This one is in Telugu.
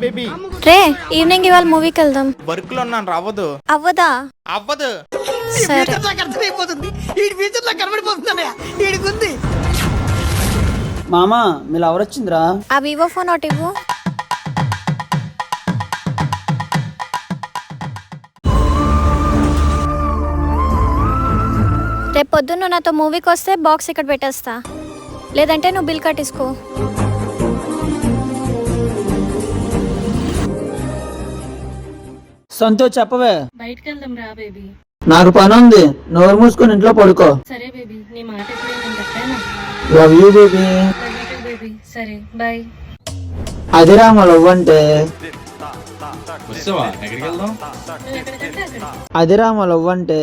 బేబీ రే ఈవినింగ్ ఇవాళ మూవీకి వెళ్దాం. వర్క్ లో ఉన్నాను రావద్దు. అవ్వదా? అవ్వదు. సరే. మామా మీ లవర్ వచ్చిందిరా. ఆ వివో ఫోన్ ఒకటి ఇవ్వు. రేపు పొద్దున్న నాతో మూవీకి వస్తే బాక్స్ ఇక్కడ పెట్టేస్తా, లేదంటే నువ్వు బిల్ కట్టేసుకో. సంతోష్ చెప్పవే. బయటికి వెళ్దాం రా బేబీ. నాకు పని ఉంది, నోరు మూసుకొని ఇంట్లో పడుకో. సరే బేబీ, నీ మాట ఎప్పుడు నేను చెప్పాను. Love you baby. బేబీ సరే బాయ్. అదిరా మా లవ్ అంటే. నువ్వు ఎక్కడికంటే అక్కడ. అదిరా మా లవ్ అంటే.